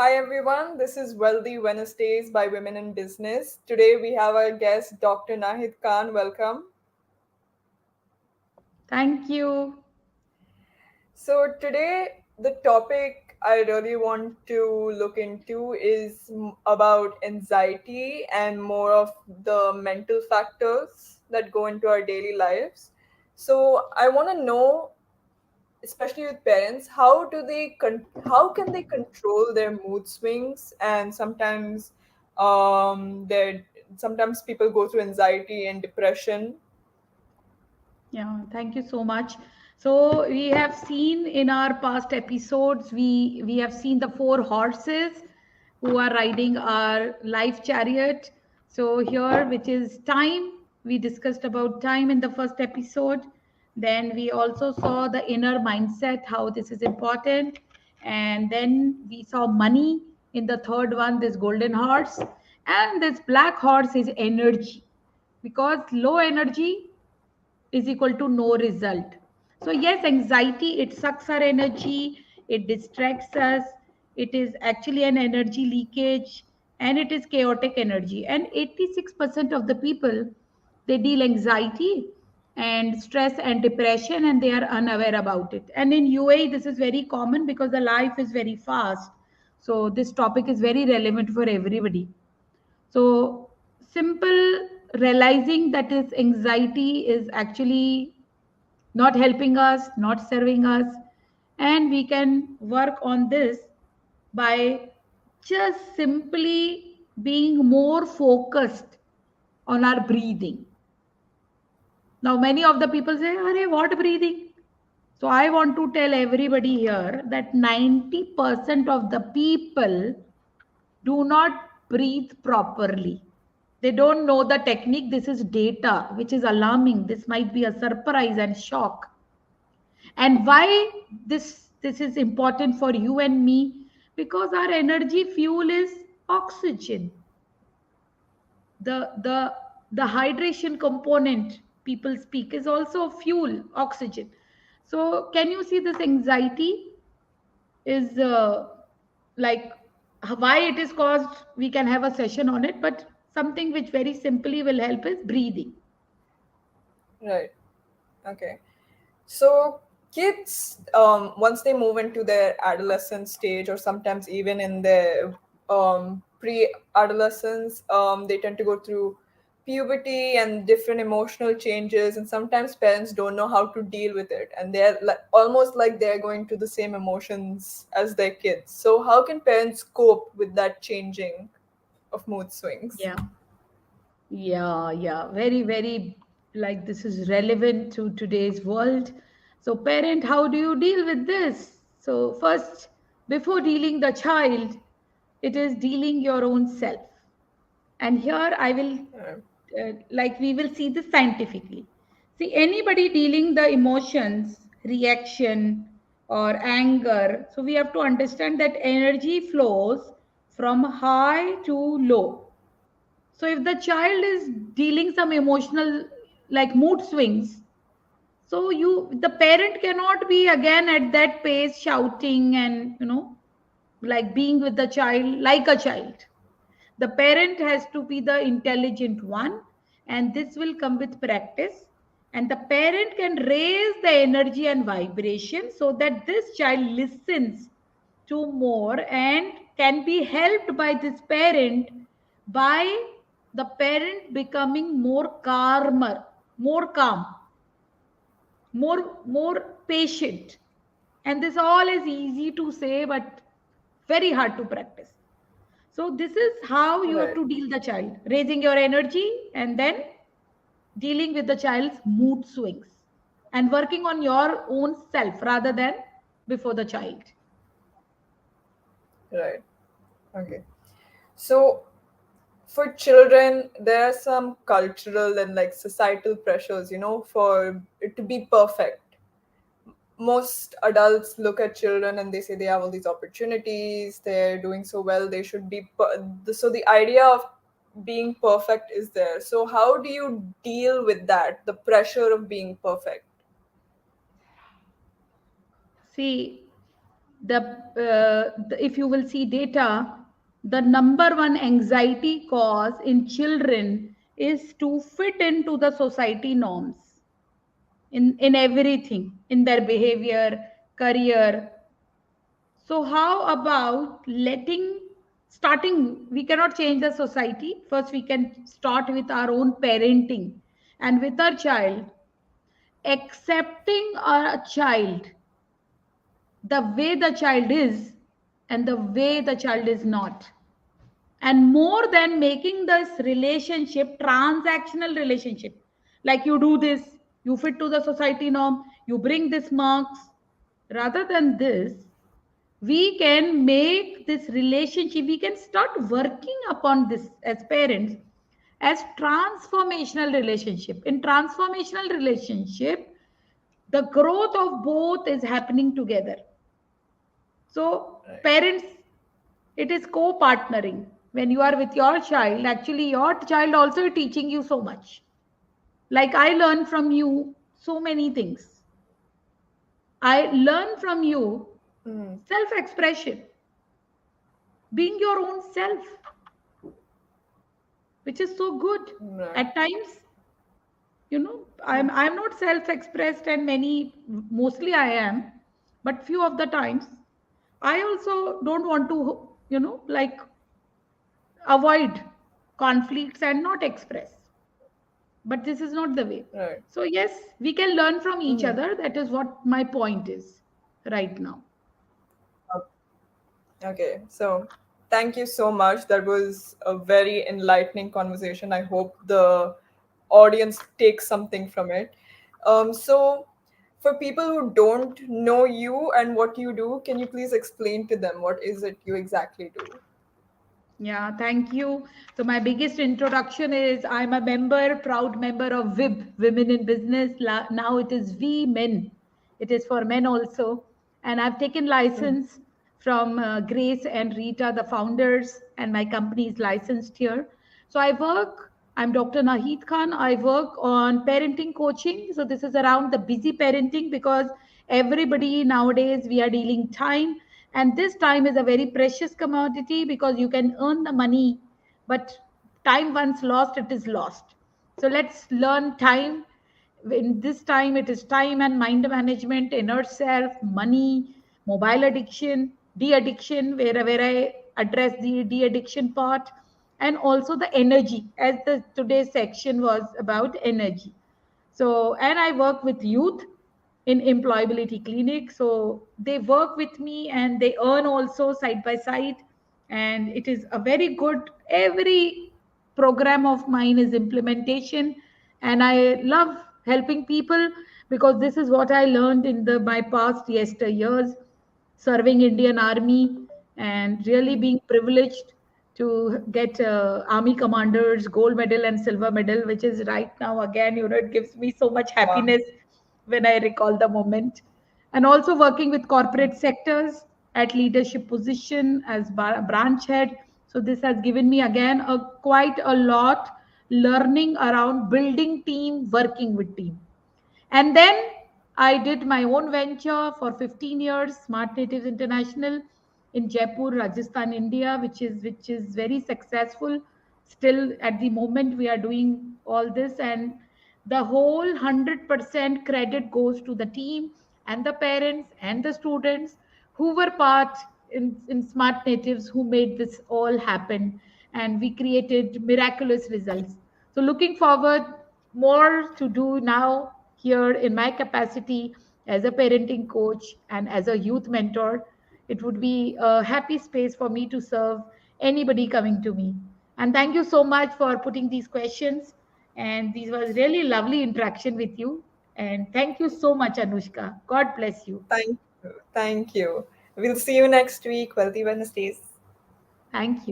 Hi everyone, this is Wealthy Wednesdays by Women in Business. Today we have our guest Dr. Nahid Khan. Welcome. Thank you. So today the topic I really want to look into is about anxiety and more of the mental factors that go into our daily lives. So I want to know, especially with parents, how can they control their mood swings, and their sometimes people go through anxiety and depression. Yeah, thank you so much. So we have seen in our past episodes, we have seen the four horses who are riding our life chariot. So here, which is time, we discussed about time in the first episode. Then we also saw the inner mindset, how this is important. And then we saw money in the third one, this golden horse. And this black horse is energy, because low energy is equal to no result. So yes, anxiety, it sucks our energy, it distracts us, it is actually an energy leakage, and it is chaotic energy. And 86% of the people, they deal anxiety and stress and depression, and they are unaware about it. And in UAE this is very common because the life is very fast, so this topic is very relevant for everybody. So, simple realizing that is anxiety is actually not helping us, not serving us, and we can work on this by just simply being more focused on our breathing. Now, many of the people say, "Arey, what breathing?" So, I want to tell everybody here that 90% of the people do not breathe properly. They don't know the technique. This is data, which is alarming. This might be a surprise and shock. And why this is important for you and me? Because our energy fuel is oxygen. The hydration component people speak is also fuel, oxygen. So can you see this anxiety is like why it is caused? We can have a session on it, but something which very simply will help is breathing. Right. Okay. So kids, once they move into their adolescent stage, or sometimes even in their pre-adolescence, they tend to go through puberty and different emotional changes, and sometimes parents don't know how to deal with it, and they're almost like they're going through the same emotions as their kids. So how can parents cope with that changing of mood swings? Yeah. Yeah, very, very, like this is relevant to today's world. So, parent, how do you deal with this? So, first, before dealing the child, it is dealing your own self. And here I will, like, we will see this scientifically. See, anybody dealing the emotions, reaction, or anger, so we have to understand that energy flows from high to low. So if the child is dealing some emotional like mood swings, so you the parent cannot be again at that pace shouting and like being with the child like a child. The parent has to be the intelligent one, and this will come with practice. And the parent can raise the energy and vibration so that this child listens to more and can be helped by this parent by the parent becoming more calmer, more calm, more patient. And this all is easy to say but very hard to practice. So this is how you have Right. to deal the child, raising your energy and then dealing with the child's mood swings and working on your own self rather than before the child. Right. Okay. So for children, there are some cultural and like societal pressures, for it to be perfect. Most adults look at children and they say they have all these opportunities, they're doing so well, they should be. So the idea of being perfect is there. So how do you deal with that, the pressure of being perfect? See, if you will see data, the number one anxiety cause in children is to fit into the society norms in everything, in their behavior, career. So how about starting, we cannot change the society. First, we can start with our own parenting and with our child, accepting our child the way the child is and the way the child is not. And more than making this relationship transactional relationship, like you do this, you fit to the society norm, you bring this marks, rather than this, we can make this relationship, we can start working upon this as parents as transformational relationship. In transformational relationship, the growth of both is happening together. So Right. parents, it is co-partnering. When you are with your child, actually your child also is teaching you so much. Like I learn from you so many things. I learn from you Mm, self-expression, being your own self, which is so good. right. At times, Mm, I'm not self-expressed, and mostly I am, but few of the times I also don't want to, like avoid conflicts and not express. But this is not the way. right. So yes, we can learn from each Mm. other. That is what my point is right now. Okay, so thank you so much. That was a very enlightening conversation. I hope the audience takes something from it. So, for people who don't know you and what you do, can you please explain to them what is it you exactly do? Yeah, thank you. So my biggest introduction is I'm a member, proud member of WIB, Women in Business. Now it is We Men. It is for men also. And I've taken Mm. license from Grace and Rita, the founders, and my company is licensed here. So I'm Dr. Nahid Khan. I work on parenting coaching. So this is around the busy parenting, because everybody nowadays we are dealing time, and this time is a very precious commodity, because you can earn the money, but time once lost, it is lost. So let's learn time. In this time, it is time and mind management, inner self, money, mobile addiction, de-addiction, where I address the de-addiction part, and also the energy, as the today's section was about energy. So, and I work with youth in employability clinic. So they work with me and they earn also side by side. And it is a very good, every program of mine is implementation. And I love helping people, because this is what I learned in my past years serving Indian Army, and really Mm. being privileged to get Army Commanders gold medal and silver medal, which is right now again, it gives me so much Wow. happiness when I recall the moment. And also working with corporate sectors at leadership position as branch head. So this has given me again quite a lot learning around building team, working with team. And then I did my own venture for 15 years, Smart Natives International in Jaipur, Rajasthan, India, which is very successful. Still at the moment we are doing all this, and the whole 100% credit goes to the team and the parents and the students who were part in Smart Natives, who made this all happen, and we created miraculous results. So looking forward more to do now here in my capacity as a parenting coach and as a youth mentor. It would be a happy space for me to serve anybody coming to me. And thank you so much for putting these questions. And this was really lovely interaction with you. And thank you so much, Anushka. God bless you. Thank you. Thank you. We'll see you next week. Wealthy Wednesdays. Thank you.